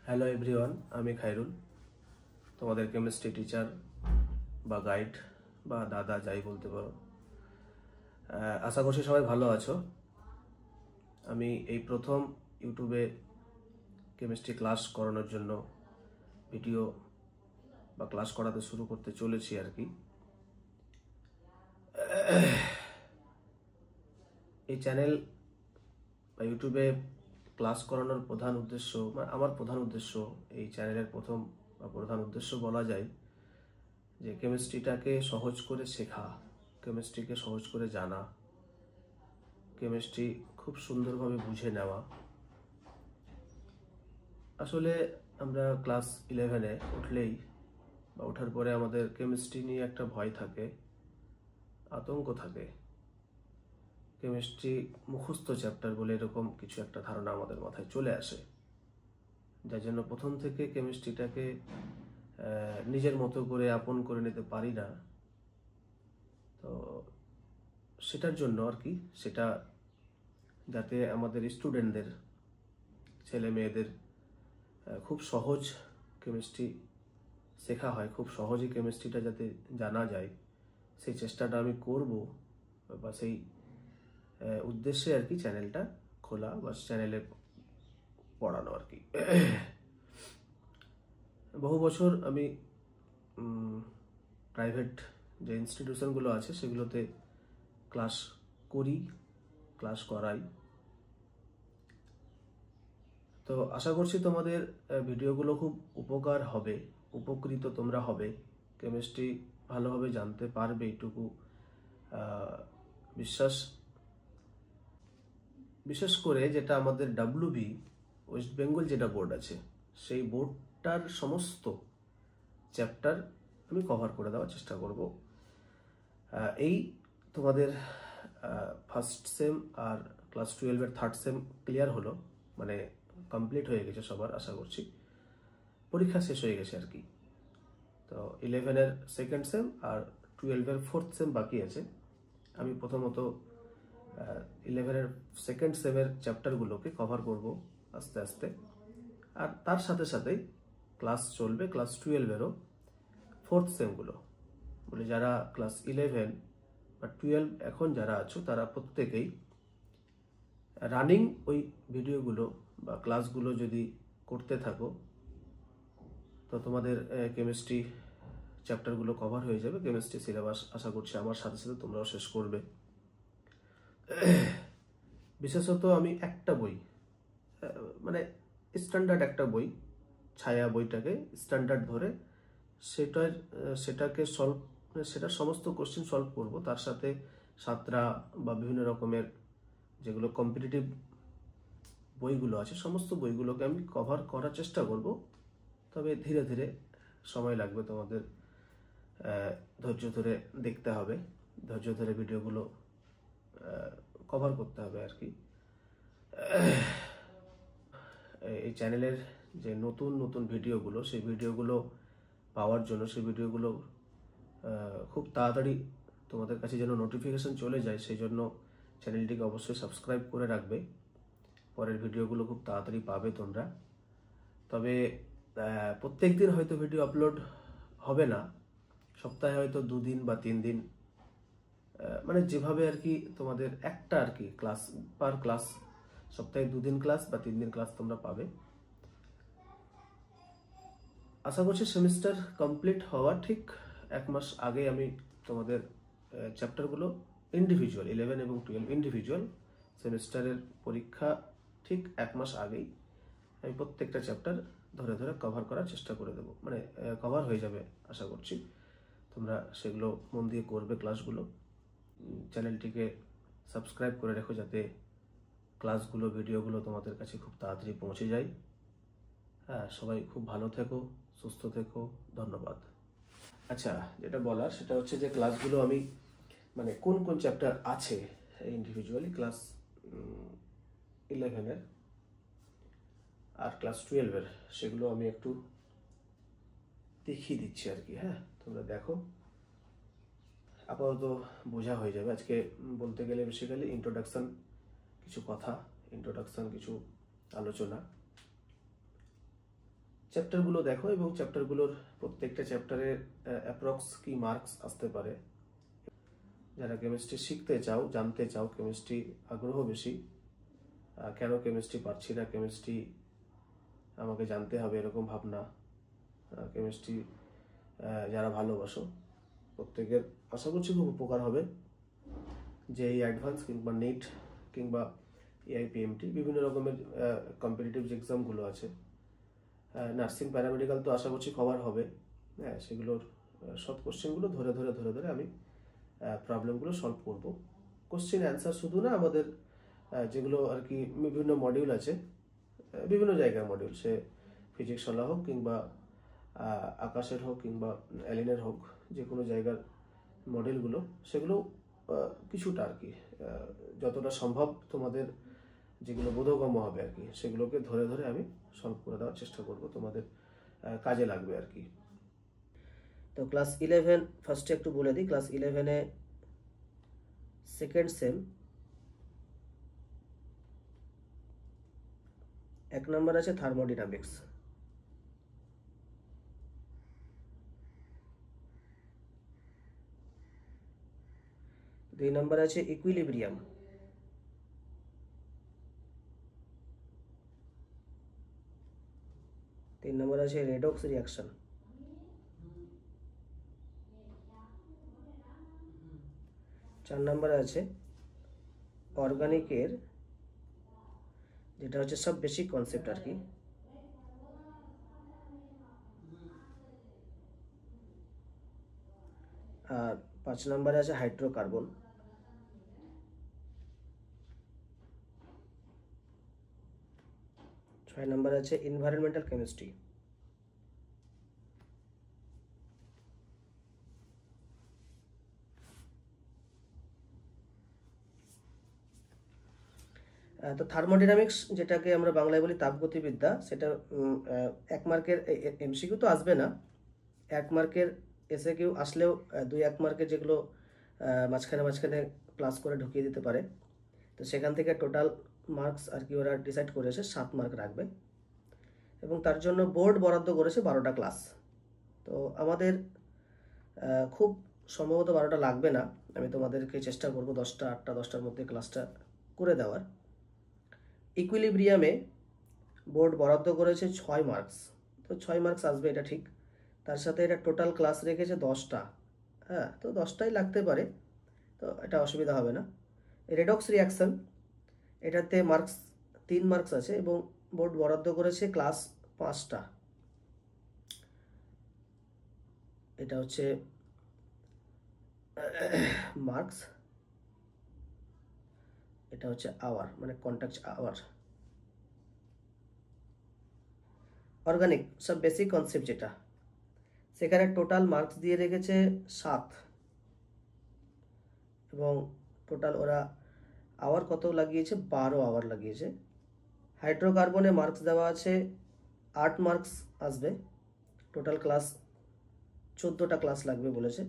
Hello everyone, আমি খায়রুল, তোমাদের chemistry teacher বা গাইড বা দাদা যাই বলতে পারো। আশা করছি সবাই ভালো আছো। আমি এই প্রথম ইউটিউবে কেমিস্ট্রি ক্লাস করানোর জন্য ভিডিও বা ক্লাস করাতে শুরু করতে চলেছি আর কি। এই চ্যানেল বা ইউটিউবে ক্লাস করানোর প্রধান উদ্দেশ্য, আমার প্রধান উদ্দেশ্য, এই চ্যানেলের প্রধান উদ্দেশ্য বলা যায় যে কেমিস্ট্রিটাকে সহজ করে শেখা, কেমিস্ট্রিকে সহজ করে জানা, কেমিস্ট্রি খুব সুন্দরভাবে বুঝে নেওয়া। আসলে আমরা ক্লাস 11-এ উঠলেই বা ওঠার পরে আমাদের কেমিস্ট্রি নিয়ে একটা ভয় থাকে, আতঙ্ক থাকে। কেমিস্ট্রি মুখস্থ চ্যাপ্টার বলে এরকম কিছু একটা ধারণা আমাদের মাথায় চলে আসে, যার জন্য প্রথম থেকে কেমিস্ট্রিটাকে নিজের মতো করে আপন করে নিতে পারি না। তো সেটার জন্য আর কি, সেটা যাতে আমাদের স্টুডেন্টদের, ছেলে মেয়েদের খুব সহজ কেমিস্ট্রি শেখা হয়, খুব সহজে কেমিস্ট্রিটা যাতে জানা যায়, সেই চেষ্টাটা আমি করব বা সেই উদ্দেশ্যে আর কি চ্যানেলটা খোলা বা চ্যানেলে পড়ানো আর কি। বহু বছর আমি প্রাইভেট যে ইনস্টিটিউশনগুলো আছে সেগুলোতে ক্লাস করি, ক্লাস করাই। তো আশা করছি তোমাদের ভিডিওগুলো খুব উপকার হবে, উপকৃত তোমরা হবে, কেমিস্ট্রি ভালোভাবে জানতে পারবে এইটুকু বিশেষ করে যেটা আমাদের WB ওয়েস্ট বেঙ্গল যেটা বোর্ড আছে, সেই বোর্ডটার সমস্ত চ্যাপ্টার আমি কভার করে দেওয়ার চেষ্টা করব। এই তোমাদের ফার্স্ট সেম আর ক্লাস 12-এর থার্ড সেম ক্লিয়ার হলো, মানে কমপ্লিট হয়ে গেছে সবার, আশা করছি পরীক্ষা শেষ হয়ে গেছে আর কি। তো 11-এর সেকেন্ড সেম আর 12-এর ফোর্থ সেম বাকি আছে। আমি প্রথমত 11-এর সেকেন্ড সেমের চ্যাপ্টারগুলোকে কভার করব আস্তে আস্তে, আর তার সাথে সাথেই ক্লাস চলবে ক্লাস 12-এরও ফোর্থ সেমগুলো। বলে যারা ক্লাস 11 বা 12 এখন যারা আছো তারা প্রত্যেকেই রানিং ওই ভিডিওগুলো বা ক্লাসগুলো যদি করতে থাকো, তো তোমাদের কেমিস্ট্রি চ্যাপ্টারগুলো কভার হয়ে যাবে। কেমিস্ট্রি সিলেবাস আশা করছি আমার সাথে সাথে তোমরাও শেষ করবে। বিশেষত আমি একটা বই, মানে স্ট্যান্ডার্ড একটা বই, ছায়া বইটাকে স্ট্যান্ডার্ড ধরে সেটাকে সলভ, সেটার সমস্ত কোশ্চেন সলভ করব। তার সাথে সাতরা বা বিভিন্ন রকমের যেগুলো কম্পিটিটিভ বইগুলো আছে, সমস্ত বইগুলোকে আমি কভার করার চেষ্টা করব। তবে ধীরে ধীরে সময় লাগবে, তোমাদের ধৈর্য ধরে দেখতে হবে, ধৈর্য ধরে ভিডিওগুলো কভার করতে হবে আর কি। এই চ্যানেলের যে নতুন নতুন ভিডিওগুলো, সেই ভিডিওগুলো পাওয়ার জন্য, সেই ভিডিওগুলো খুব তাড়াতাড়ি তোমাদের কাছে যেন নোটিফিকেশন চলে যায়, সেই জন্য চ্যানেলটিকে অবশ্যই সাবস্ক্রাইব করে রাখবে। পরের ভিডিওগুলো খুব তাড়াতাড়ি পাবে তোমরা। তবে প্রত্যেক দিন হয়তো ভিডিও আপলোড হবে না, সপ্তাহে হয়তো 2 দিন বা 3 দিন, মানে যেভাবে আর কি তোমাদের একটা আর কি ক্লাস পার ক্লাস, সপ্তাহে 2 দিন ক্লাস বা 3 দিন ক্লাস তোমরা পাবে। আশা করছি সেমিস্টার কমপ্লিট হওয়ার ঠিক 1 মাস আগে আমি তোমাদের চ্যাপ্টারগুলো ইন্ডিভিজুয়াল 11 এবং 12 ইন্ডিভিজুয়াল সেমিস্টারের পরীক্ষা ঠিক 1 মাস আগেই আমি প্রত্যেকটা চ্যাপ্টার ধরে ধরে কভার করার চেষ্টা করে দেবো, মানে কভার হয়ে যাবে আশা করছি। তোমরা সেগুলো মন দিয়ে করবে ক্লাসগুলো। চ্যানেলটিকে সাবস্ক্রাইব করে রেখো যাতে ক্লাসগুলো, ভিডিওগুলো তোমাদের কাছে খুব তাড়াতাড়ি পৌঁছে যায়। হ্যাঁ, সবাই খুব ভালো থেকো, সুস্থ থেকো, ধন্যবাদ। আচ্ছা, যেটা বলার সেটা হচ্ছে যে ক্লাসগুলো আমি, মানে কোন কোন চ্যাপ্টার আছে ইন্ডিভিজুয়ালি ক্লাস 11-এর আর ক্লাস 12-এর, সেগুলো আমি একটু দেখিয়ে দিচ্ছি আর কি। হ্যাঁ, তোমরা দেখো, আপাতত বোঝা হয়ে যাবে। আজকে বলতে গেলে বেসিক্যালি কিছু কথা, ইন্ট্রোডাকশন, কিছু আলোচনা। চ্যাপ্টারগুলো দেখো এবং চ্যাপ্টারগুলোর প্রত্যেকটা চ্যাপ্টারের অ্যাপ্রক্স কি মার্কস আসতে পারে। যারা কেমিস্ট্রি শিখতে চাও, জানতে চাও, কেমিস্ট্রি আগ্রহ বেশি, কেন কেমিস্ট্রি পারছি না, কেমিস্ট্রি আমাকে জানতে হবে এরকম ভাবনা, কেমিস্ট্রি যারা ভালোবাসো প্রত্যেকের আশা করছি খুব উপকার হবে। যে এই অ্যাডভান্স কিংবা নিট কিংবা এআইপিএমটি বিভিন্ন রকমের কম্পিটিটিভ যে এক্সামগুলো আছে, নার্সিং প্যারামেডিক্যাল তো আশা করছি কভার হবে। হ্যাঁ, সেগুলোর সব কোশ্চেনগুলো ধরে ধরে ধরে ধরে আমি প্রবলেমগুলো সলভ করব। কোশ্চেন অ্যান্সার শুধু না, আমাদের যেগুলো আর কি বিভিন্ন মডিউল আছে, বিভিন্ন জায়গার মডিউল, সে ফিজিক্সওয়ালা হোক কিংবা আকাশের হোক কিংবা অ্যালিনের হোক, যে কোনো জায়গার মডেলগুলো, সেগুলো কিছুটা আর কি যতটা সম্ভব তোমাদের যেগুলো বোধগম্য হবে আর কি, সেগুলোকে ধরে ধরে আমি সলভ করে দেওয়ার চেষ্টা করব, তোমাদের কাজে লাগবে আর কি। তো ক্লাস 11 ফার্স্টে একটু বলে দিই। ক্লাস 11-এ সেকেন্ড সেম 1 নম্বর আছে থার্মোডাইনামিক্স, 2 নম্বর আছে ইকুইলিব্রিয়াম, 3 নম্বর আছে রেডক্স রিঅ্যাকশন, 4 নম্বরে আছে অর্গানিকের, যেটা হচ্ছে সব বেসিক কনসেপ্ট আর কি, আর 5 নম্বরে আছে হাইড্রোকার্বন, 6 নম্বরে আছে এনভায়রনমেন্টাল কেমিস্ট্রি, তো থার্মোডাইনামিক্স যেটাকে আমরা বাংলায় বলি তাপগতিবিদ্যা, সেটা 1 মার্কের এমসিকিউ তো আসবে না, 1 মার্কের এসে কেউ আসলেও 2-1 মার্কের যেগুলো মাঝখানে মাঝখানে প্লাস করে ঢুকিয়ে দিতে পারে। তো সেখান থেকে টোটাল মার্কস আর কি ওরা ডিসাইড করেছে 7 মার্ক রাখবে, এবং তার জন্য বোর্ড বরাদ্দ করেছে 12টা ক্লাস। তো আমাদের খুব সম্ভবত 12টা লাগবে না, আমি তোমাদেরকে চেষ্টা করব 10টা 8টা 10টার মধ্যে ক্লাসটা করে দেওয়ার। ইকুইলিব্রিয়ামে বোর্ড বরাদ্দ করেছে 6 মার্কস, তো 6 মার্কস আসবে এটা ঠিক, তার সাথে এটা টোটাল ক্লাস রেখেছে 10টা। হ্যাঁ, তো 10টাই লাগতে পারে, তো এটা অসুবিধা হবে না। রেডক্স রিঅ্যাকশন, এটাতে মার্কস 3 মার্কস আছে এবং বোর্ড বরাদ্দ করেছে ক্লাস 5টা। এটা হচ্ছে মার্কস, এটা হচ্ছে আওয়ার, মানে কন্ট্যাক্ট আওয়ার। অর্গানিক সব বেসিক কনসেপ্ট, যেটা সেখানে টোটাল মার্কস দিয়ে রেখেছে 7, এবং টোটাল ওরা আওয়ার কত লাগিয়েছে, 12 আওয়ার লাগিয়েছে। হাইড্রোকার্বনে মার্কস দেওয়া আছে 8 মার্কস আসবে, টোটাল ক্লাস 14টা ক্লাস লাগবে বলেছে।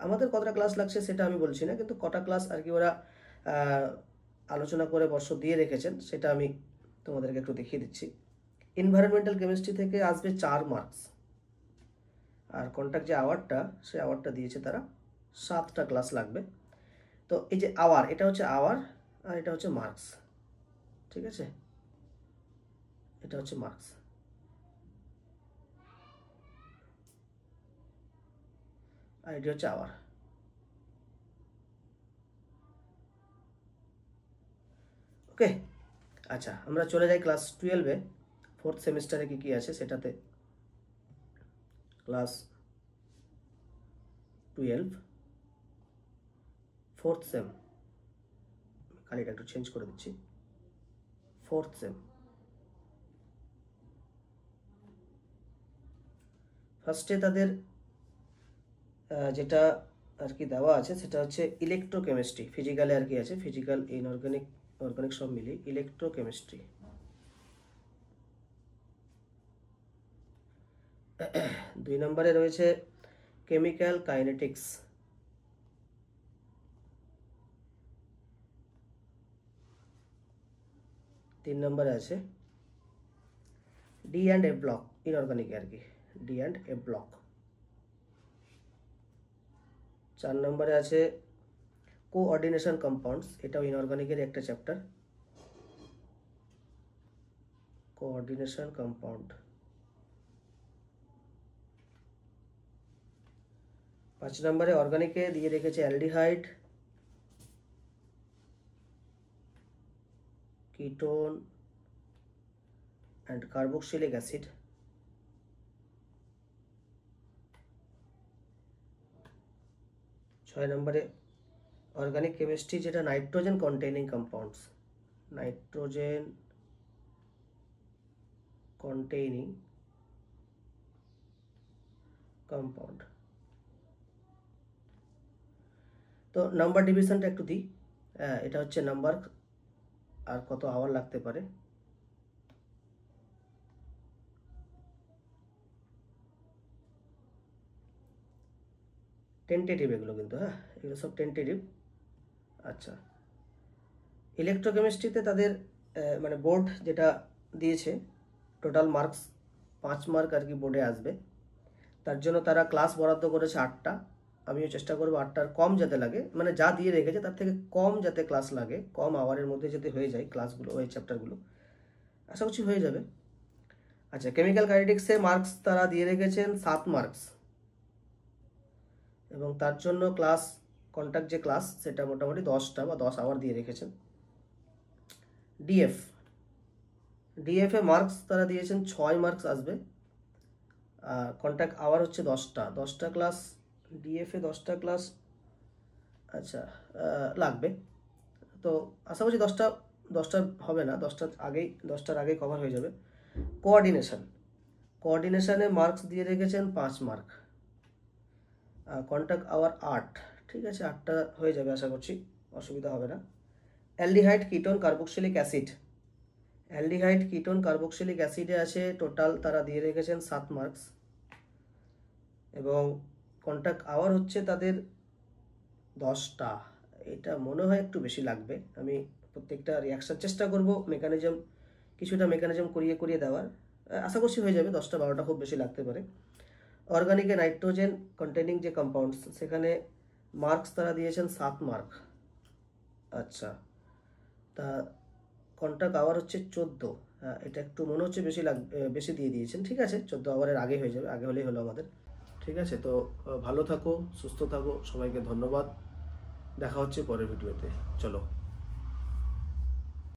আমাদের কতটা ক্লাস লাগছে সেটা আমি বলছি না, কিন্তু কটা ক্লাস আর কি ওরা আলোচনা করে বর্ষ দিয়ে রেখেছেন সেটা আমি তোমাদেরকে একটু দেখিয়ে দিচ্ছি। এনভায়রনমেন্টাল কেমিস্ট্রি থেকে আসবে 4 মার্কস, আর কন্ট্যাক্ট যে আওয়ারটা, সেই আওয়ারটা দিয়েছে তারা, 7টা ক্লাস লাগবে। তো এই যে আওয়ার, এটা হচ্ছে আওয়ার আর এটা হচ্ছে মার্কস, ঠিক আছে, এটা হচ্ছে মার্কস। আর এটি হচ্ছে আওয়ার। ওকে, আচ্ছা আমরা চলে যাই ক্লাস 12-এ, 4th সেমিস্টারে কি কি আছে সেটাতে। ক্লাস 12 4th সেম, খালিটা একটু চেঞ্জ করে দিচ্ছি, 4th সেম। ফার্স্টে তাদের যেটা আর কি দেওয়া আছে সেটা হচ্ছে ইলেকট্রোকেমিস্ট্রি, ফিজিক্যালে আর কি আছে, ফিজিক্যাল ইনঅর্গানিক অর্গানিক সব মিলিয়ে ইলেকট্রোকেমিস্ট্রি। 2 নম্বরে রয়েছে কেমিক্যাল কাইনেটিক্স, 3 নম্বরে আছে ডি অ্যান্ড এ ব্লক, ইনঅর্গানিকে আর কি, ডি অ্যান্ড এ ব্লক। 4 নম্বরে আছে কোঅর্ডিনেশন কম্পাউন্ডস, এটাও ইনঅর্গানিকের একটা চ্যাপ্টার, কোঅর্ডিনেশন কম্পাউন্ড। 5 নম্বরে অর্গানিকে দিয়ে রেখেছে aldehyde, ketone and carboxylic acid. 6 নম্বরে অর্গানিক কেমিস্ট্রি, যেটা nitrogen containing compounds, nitrogen containing compound. তো নাম্বার ডিভিশনটা একটু দিই, এটা হচ্ছে নাম্বার আর কত আওয়ার লাগতে পারে। টেন্টেটিভ এগুলো কিন্তু, এগুলো সব টেন্টেটিভ। আচ্ছা, ইলেকট্রোকেমিস্ট্রিতে তাদের মানে বোর্ড যেটা দিয়েছে, টোটাল মার্কস 5 মার্ক আর কি বোর্ডে আসবে। তার জন্য তারা ক্লাস বরাদ্দ করেছে 8টা। আমিও চেষ্টা করবো 8টার কম যাতে লাগে, মানে যা দিয়ে রেখেছে তার থেকে কম যাতে ক্লাস লাগে, কম আওয়ারের মধ্যে যাতে হয়ে যায় ক্লাসগুলো, ওই চ্যাপ্টারগুলো। আশা করছি হয়ে যাবে। আচ্ছা, কেমিক্যাল কাইনেটিক্সে মার্কস তারা দিয়ে রেখেছেন 7 মার্কস, এবং তার জন্য ক্লাস কন্ট্যাক্ট যে ক্লাস সেটা মোটামুটি 10টা বা 10 আওয়ার দিয়ে রেখেছেন। ডিএফ এ মার্কস তারা দিয়েছেন 6 মার্কস আসবে, কন্ট্যাক্ট আওয়ার হচ্ছে 10টা ক্লাস, ডিএফ এ 10টা ক্লাস। আচ্ছা, লাগবে। তো আশা করছি 10টা হবে না, 10টার আগেই কভার হয়ে যাবে। কোঅর্ডিনেশনে মার্কস দিয়ে রেখেছেন 5 মার্ক, কন্ট্যাক্ট আওয়ার 8, ঠিক আছে, 8টা হয়ে যাবে আশা করছি, অসুবিধা হবে না। Aldehyde ketone carboxylic acid, aldehyde ketone carboxylic অ্যাসিডে আছে টোটাল তারা দিয়ে রেখেছেন 7 মার্কস, এবং কন্ট্যাক্ট আওয়ার হচ্ছে তাদের 10টা। এটা মনে হয় একটু বেশি লাগবে, আমি প্রত্যেকটা রিয়াকশন চেষ্টা করব কিছুটা মেকানিজম করিয়ে দেওয়ার, আশা করছি হয়ে যাবে। 10টা 12টা খুব বেশি লাগতে পারে। অর্গানিকে নাইট্রোজেন কন্টেইনিং যে কম্পাউন্ডস, সেখানে মার্কস তারা দিয়েছেন 7 মার্ক। আচ্ছা, তা কন্ট্যাক্ট আওয়ার হচ্ছে 14, এটা একটু মনে হচ্ছে বেশি দিয়ে দিয়েছেন, ঠিক আছে, 14 আওয়ারের আগে হয়ে যাবে, আগে হলেই হলো আমাদের। ঠিক আছে, তো ভালো থাকো, সুস্থ থাকো, সবাইকে ধন্যবাদ, দেখা হচ্ছে পরের ভিডিওতে, চলো।